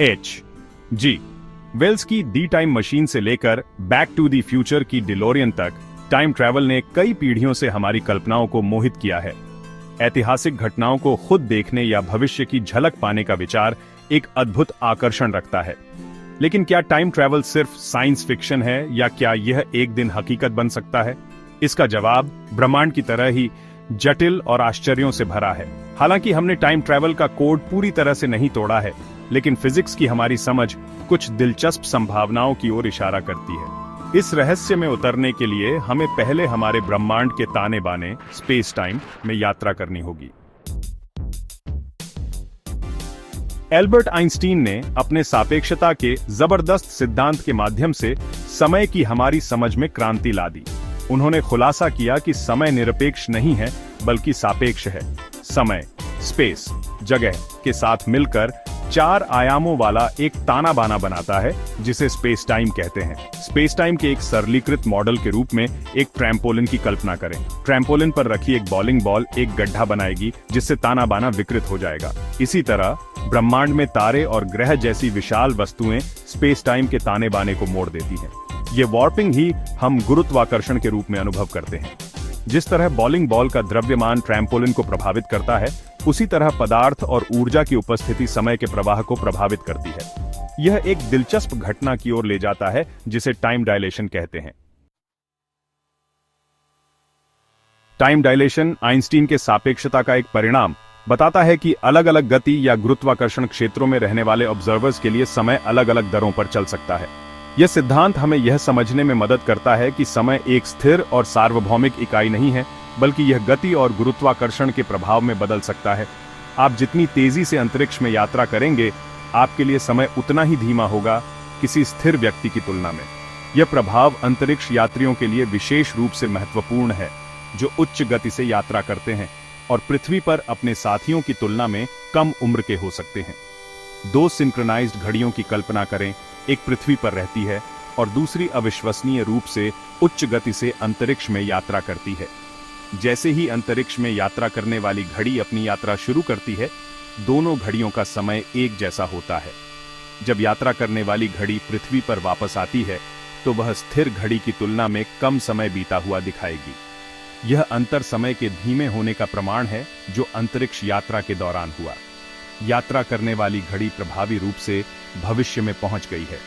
H G. Wales की दी time machine से लेकर बैक टू दी फ्यूचर की डिलोरियन तक टाइम ट्रैवल ने कई पीढ़ियों से हमारी कल्पनाओं को मोहित किया है। ऐतिहासिक घटनाओं को खुद देखने या भविष्य की झलक पाने का विचार एक अद्भुत आकर्षण रखता है। लेकिन क्या टाइम ट्रैवल सिर्फ साइंस फिक्शन है या क्या यह एक दिन हकीकत बन सकता है? इसका जवाब ब्रह्मांड की तरह ही जटिल और आश्चर्यों से भरा है। हालांकि हमने टाइम ट्रैवल का कोड पूरी तरह से नहीं तोड़ा है, लेकिन फिजिक्स की हमारी समझ कुछ दिलचस्प संभावनाओं की ओर इशारा करती है। इस रहस्य में उतरने के लिए हमें पहले हमारे ब्रह्मांड के ताने बाने स्पेस टाइम में यात्रा करनी होगी। एल्बर्ट आइंस्टीन ने अपने सापेक्षता के जबरदस्त सिद्धांत के माध्यम से समय की हमारी समझ में क्रांति ला दी। उन्होंने खुलासा किया कि समय निरपेक्ष नहीं है बल्कि सापेक्ष है। समय, स्पेस, जगह के साथ मिलकर 4 आयामों वाला एक ताना बाना बनाता है जिसे स्पेस टाइम कहते हैं। स्पेस टाइम के एक सरलीकृत मॉडल के रूप में एक ट्रैम्पोलिन की कल्पना करें। ट्रैम्पोलिन पर रखी एक बॉलिंग बॉल एक गड्ढा बनाएगी जिससे ताना बाना विकृत हो जाएगा। इसी तरह ब्रह्मांड में तारे और ग्रह जैसी विशाल वस्तुएं स्पेस टाइम के ताने बाने को मोड़ देती हैं। ये वॉर्पिंग ही हम गुरुत्वाकर्षण के रूप में अनुभव करते हैं। जिस तरह बॉलिंग बॉल का द्रव्यमान ट्रैम्पोलिन को प्रभावित करता है, उसी तरह पदार्थ और ऊर्जा की उपस्थिति समय के प्रवाह को प्रभावित करती है। यह एक दिलचस्प घटना की ओर ले जाता है जिसे टाइम डायलेशन कहते हैं। टाइम डायलेशन आइंस्टीन के सापेक्षता का एक परिणाम बताता है कि अलग अलग गति या गुरुत्वाकर्षण क्षेत्रों में रहने वाले ऑब्जर्वर्स के लिए समय अलग अलग दरों पर चल सकता है। यह सिद्धांत हमें यह समझने में मदद करता है कि समय एक स्थिर और सार्वभौमिक इकाई नहीं है, बल्कि यह गति और गुरुत्वाकर्षण के प्रभाव में बदल सकता है। आप जितनी तेजी से अंतरिक्ष में यात्रा करेंगे, आपके लिए समय उतना ही धीमा होगा किसी स्थिर व्यक्ति की तुलना में। यह प्रभाव अंतरिक्ष यात्रियों के लिए विशेष रूप से महत्वपूर्ण है, जो उच्च गति से यात्रा करते हैं और पृथ्वी पर अपने साथियों की तुलना में कम उम्र के हो सकते हैं। 2 सिंक्रोनाइज्ड घड़ियों की कल्पना करें, एक पृथ्वी पर रहती है और दूसरी अविश्वसनीय रूप से उच्च गति से अंतरिक्ष में यात्रा करती है। जैसे ही अंतरिक्ष में यात्रा करने वाली घड़ी अपनी यात्रा शुरू करती है, दोनों घड़ियों का समय एक जैसा होता है। जब यात्रा करने वाली घड़ी पृथ्वी पर वापस आती है, तो वह स्थिर घड़ी की तुलना में कम समय बीता हुआ दिखाएगी। यह अंतर समय के धीमे होने का प्रमाण है जो अंतरिक्ष यात्रा के दौरान हुआ। यात्रा करने वाली घड़ी प्रभावी रूप से भविष्य में पहुंच गई है।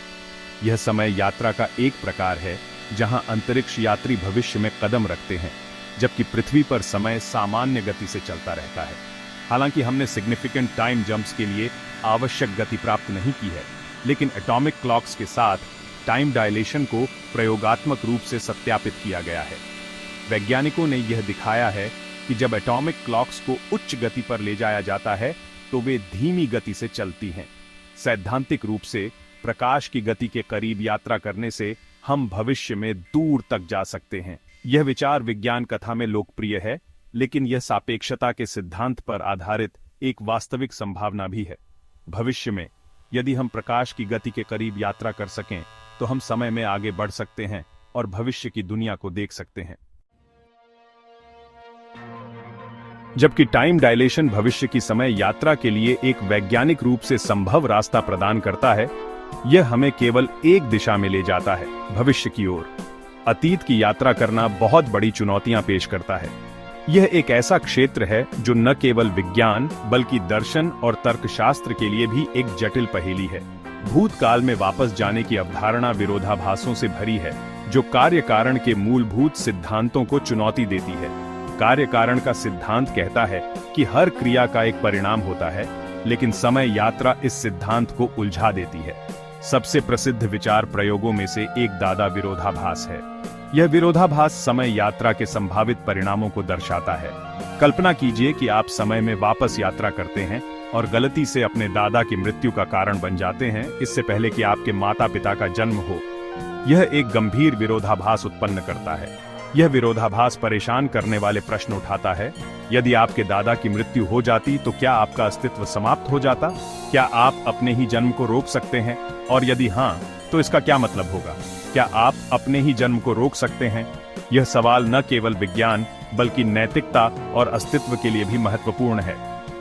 यह समय यात्रा का एक प्रकार है जहां अंतरिक्ष यात्री भविष्य में कदम रखते हैं, जबकि पृथ्वी पर समय सामान्य गति से चलता रहता है। हालांकि हमने सिग्निफिकेंट टाइम जंप्स के लिए आवश्यक गति प्राप्त नहीं की है, लेकिन एटॉमिक क्लॉक्स के साथ टाइम डायलेशन को प्रयोगात्मक रूप से सत्यापित किया गया है। वैज्ञानिकों ने यह दिखाया है कि जब एटॉमिक क्लॉक्स को उच्च गति पर ले जाया जाता है, तो वे धीमी गति से चलती हैं। सैद्धांतिक रूप से प्रकाश की गति के करीब यात्रा करने से हम भविष्य में दूर तक जा सकते हैं। यह विचार विज्ञान कथा में लोकप्रिय है, लेकिन यह सापेक्षता के सिद्धांत पर आधारित एक वास्तविक संभावना भी है। भविष्य में यदि हम प्रकाश की गति के करीब यात्रा कर सकें, तो हम समय में आगे बढ़ सकते हैं और भविष्य की दुनिया को देख सकते हैं। जबकि टाइम डायलेशन भविष्य की समय यात्रा के लिए एक वैज्ञानिक रूप से संभव रास्ता प्रदान करता है, यह हमें केवल एक दिशा में ले जाता है, भविष्य की ओर। अतीत की यात्रा करना बहुत बड़ी चुनौतियां पेश करता है। यह एक ऐसा क्षेत्र है जो न केवल विज्ञान बल्कि दर्शन और तर्कशास्त्र के लिए भी एक जटिल पहेली है। भूतकाल में वापस जाने की अवधारणा विरोधाभासों से भरी है, जो कार्य कारण के मूलभूत सिद्धांतों को चुनौती देती है। कार्य कारण का सिद्धांत कहता है कि हर क्रिया का एक परिणाम होता है, लेकिन समय यात्रा इस सिद्धांत को उलझा देती है। सबसे प्रसिद्ध विचार प्रयोगों में से एक दादा विरोधाभास है। यह विरोधाभास समय यात्रा के संभावित परिणामों को दर्शाता है। कल्पना कीजिए कि आप समय में वापस यात्रा करते हैं और गलती से अपने दादा की मृत्यु का कारण बन जाते हैं, इससे पहले कि आपके माता पिता का जन्म हो। यह एक गंभीर विरोधाभास उत्पन्न करता है। यह विरोधाभास परेशान करने वाले प्रश्न उठाता है। यदि आपके दादा की मृत्यु हो जाती तो क्या आपका अस्तित्व समाप्त हो जाता? क्या आप अपने ही जन्म को रोक सकते हैं? और यदि हाँ, तो इसका क्या मतलब होगा? क्या आप अपने ही जन्म को रोक सकते हैं? यह सवाल न केवल विज्ञान बल्कि नैतिकता और अस्तित्व के लिए भी महत्वपूर्ण है।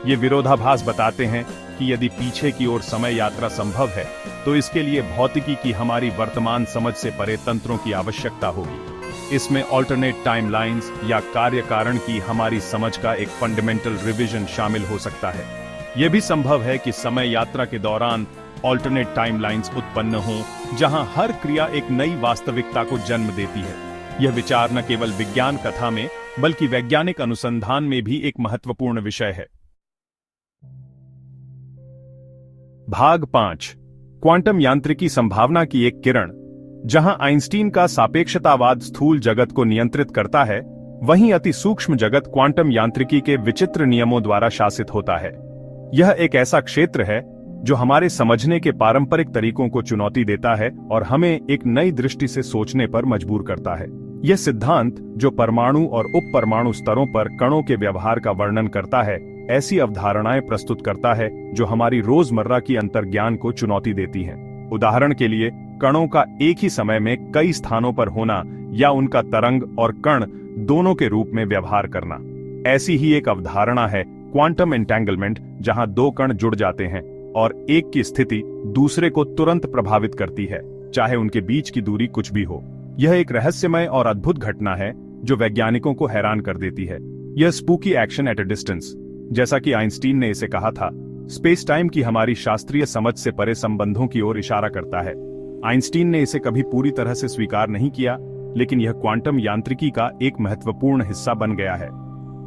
ये विरोधाभास बताते हैं कि यदि पीछे की ओर समय यात्रा संभव है तो इसके लिए भौतिकी की हमारी वर्तमान समझ से परे तंत्रों की आवश्यकता होगी। इसमें ऑल्टरनेट टाइमलाइंस या कार्य कारण की हमारी समझ का एक फंडामेंटल रिवीजन शामिल हो सकता है। यह भी संभव है कि समय यात्रा के दौरान ऑल्टरनेट टाइमलाइंस उत्पन्न हों, जहां हर क्रिया एक नई वास्तविकता को जन्म देती है। यह विचार न केवल विज्ञान कथा में बल्कि वैज्ञानिक अनुसंधान में भी एक महत्वपूर्ण विषय है। भाग 5, क्वांटम यांत्रिकी संभावना की एक किरण। जहां आइंस्टीन का सापेक्षतावाद स्थूल जगत को नियंत्रित करता है, वहीं अति सूक्ष्म जगत क्वांटम यांत्रिकी के विचित्र नियमों द्वारा शासित होता है। यह एक ऐसा क्षेत्र है जो हमारे समझने के पारंपरिक तरीकों को चुनौती देता है और हमें एक नई दृष्टि से सोचने पर मजबूर करता है। यह सिद्धांत, जो परमाणु और उपपरमाणु स्तरों पर कणों के व्यवहार का वर्णन करता है, ऐसी अवधारणाएं प्रस्तुत करता है जो हमारी रोजमर्रा की अंतर्ज्ञान को चुनौती देती हैं। उदाहरण के लिए, कणों का एक ही समय में कई स्थानों पर होना या उनका तरंग और कण दोनों के रूप में व्यवहार करना। ऐसी ही एक अवधारणा है क्वांटम एंटेंगलमेंट, जहां दो कण जुड़ जाते हैं और एक की स्थिति दूसरे को तुरंत प्रभावित करती है, चाहे उनके बीच की दूरी कुछ भी हो। यह एक रहस्यमय और अद्भुत घटना है जो वैज्ञानिकों को हैरान कर देती है। यह spooky action at a distance, जैसा कि आइंस्टीन ने इसे कहा था, स्पेस टाइम की हमारी शास्त्रीय समझ से परे संबंधों की ओर इशारा करता है। आइंस्टीन ने इसे कभी पूरी तरह से स्वीकार नहीं किया, लेकिन यह क्वांटम यांत्रिकी का एक महत्वपूर्ण हिस्सा बन गया है।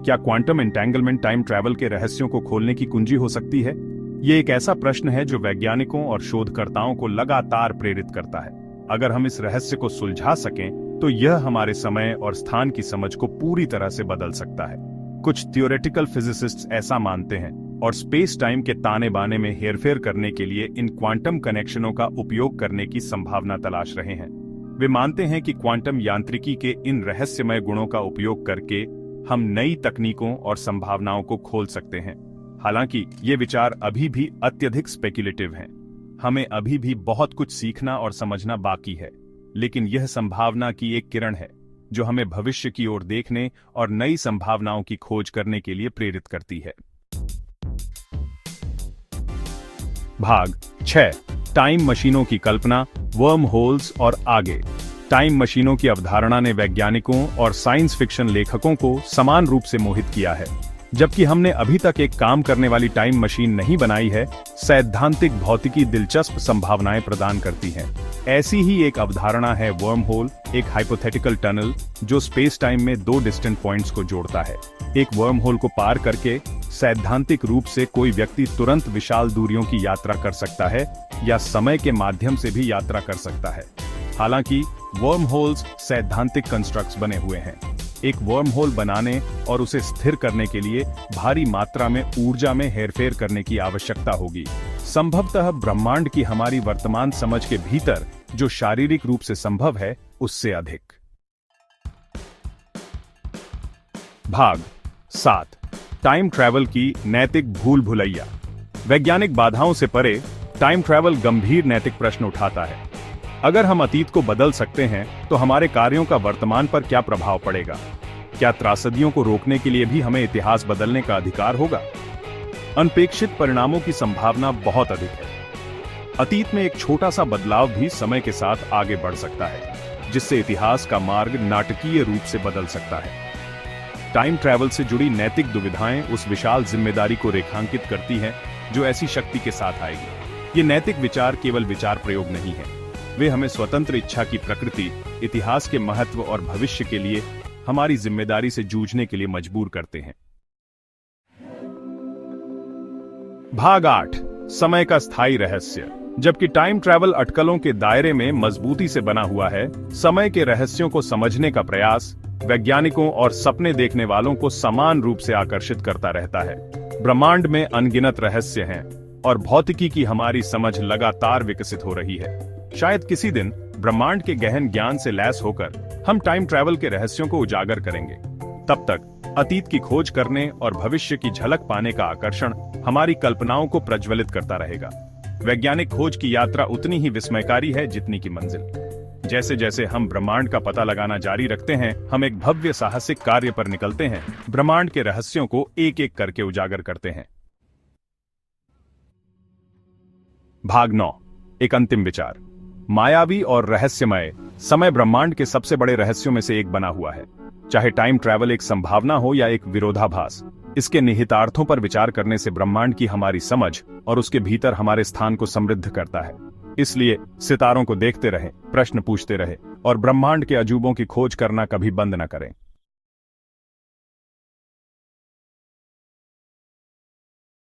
क्या क्वांटम एंटेंगलमेंट टाइम ट्रैवल के रहस्यों को खोलने की कुंजी हो सकती है? यह एक ऐसा प्रश्न है जो वैज्ञानिकों और शोधकर्ताओं को लगातार प्रेरित करता है। अगर हम इस रहस्य को सुलझा सकें, तो यह हमारे समय और स्थान की समझ को पूरी तरह से बदल सकता है। कुछ थियोरेटिकल फिजिसिस्ट्स ऐसा मानते हैं और स्पेस टाइम के ताने बाने में हेरफेर करने के लिए इन क्वांटम कनेक्शनों का उपयोग करने की संभावना तलाश रहे हैं। वे मानते हैं कि क्वांटम यांत्रिकी के इन रहस्यमय गुणों का उपयोग करके हम नई तकनीकों और संभावनाओं को खोल सकते हैं। हालांकि ये विचार अभी भी अत्यधिक स्पेक्युलेटिव हैं। हमें अभी भी बहुत कुछ सीखना और समझना बाकी है, लेकिन यह संभावना की एक किरण है जो हमें भविष्य की ओर देखने और नई संभावनाओं की खोज करने के लिए प्रेरित करती है। भाग 6, टाइम मशीनों की कल्पना, वर्म होल्स और आगे। टाइम मशीनों की अवधारणा ने वैज्ञानिकों और साइंस फिक्शन लेखकों को समान रूप से मोहित किया है। जबकि हमने अभी तक एक काम करने वाली टाइम मशीन नहीं बनाई है, सैद्धांतिक भौतिकी दिलचस्प संभावनाएं प्रदान करती हैं। ऐसी ही एक अवधारणा है वर्म होल, एक हाइपोथेटिकल टनल जो स्पेस टाइम में दो डिस्टेंट पॉइंट्स को जोड़ता है। एक वर्म होल को पार करके सैद्धांतिक रूप से कोई व्यक्ति तुरंत विशाल दूरियों की यात्रा कर सकता है या समय के माध्यम से भी यात्रा कर सकता है। हालांकि वर्म होल्स सैद्धांतिक कंस्ट्रक्ट्स बने हुए हैं। एक वर्म होल बनाने और उसे स्थिर करने के लिए भारी मात्रा में ऊर्जा में हेरफेर करने की आवश्यकता होगी, संभवतः ब्रह्मांड की हमारी वर्तमान समझ के भीतर जो शारीरिक रूप से संभव है उससे अधिक। भाग 7, टाइम ट्रैवल की नैतिक भूल भुलैया। वैज्ञानिक बाधाओं से परे टाइम ट्रैवल गंभीर नैतिक प्रश्न उठाता है। अगर हम अतीत को बदल सकते हैं तो हमारे कार्यों का वर्तमान पर क्या प्रभाव पड़ेगा? क्या त्रासदियों को रोकने के लिए भी हमें इतिहास बदलने का अधिकार होगा? अनपेक्षित परिणामों की संभावना बहुत अधिक है। अतीत में एक छोटा सा बदलाव भी समय के साथ आगे बढ़ सकता है, जिससे इतिहास का मार्ग नाटकीय रूप से बदल सकता है। टाइम ट्रैवल से जुड़ी नैतिक दुविधाएं उस विशाल जिम्मेदारी को रेखांकित करती हैं जो ऐसी शक्ति के साथ आएगी। ये नैतिक विचार केवल विचार प्रयोग नहीं है, वे हमें स्वतंत्र इच्छा की प्रकृति, इतिहास के महत्व और भविष्य के लिए हमारी जिम्मेदारी से जूझने के लिए मजबूर करते हैं। भाग 8, समय का स्थायी रहस्य। जबकि टाइम ट्रैवल अटकलों के दायरे में मजबूती से बना हुआ है, समय के रहस्यों को समझने का प्रयास वैज्ञानिकों और सपने देखने वालों को समान रूप से आकर्षित करता रहता है। ब्रह्मांड में अनगिनत रहस्य हैं और भौतिकी की हमारी समझ लगातार विकसित हो रही है। शायद किसी दिन ब्रह्मांड के गहन ज्ञान से लैस होकर हम टाइम ट्रैवल के रहस्यों को उजागर करेंगे। तब तक अतीत की खोज करने और भविष्य की झलक पाने का आकर्षण हमारी कल्पनाओं को प्रज्वलित करता रहेगा। वैज्ञानिक खोज की यात्रा उतनी ही विस्मयकारी है जितनी की मंजिल। जैसे जैसे हम ब्रह्मांड का पता लगाना जारी रखते हैं, हम एक भव्य साहसिक कार्य पर निकलते हैं, ब्रह्मांड के रहस्यों को एक एक करके उजागर करते हैं। भाग 9, एक अंतिम विचार। मायावी और रहस्यमय समय ब्रह्मांड के सबसे बड़े रहस्यों में से एक बना हुआ है। चाहे टाइम ट्रैवल एक संभावना हो या एक विरोधाभास, इसके निहितार्थों पर विचार करने से ब्रह्मांड की हमारी समझ और उसके भीतर हमारे स्थान को समृद्ध करता है। इसलिए सितारों को देखते रहें, प्रश्न पूछते रहें और ब्रह्मांड के अजूबों की खोज करना कभी बंद न करें।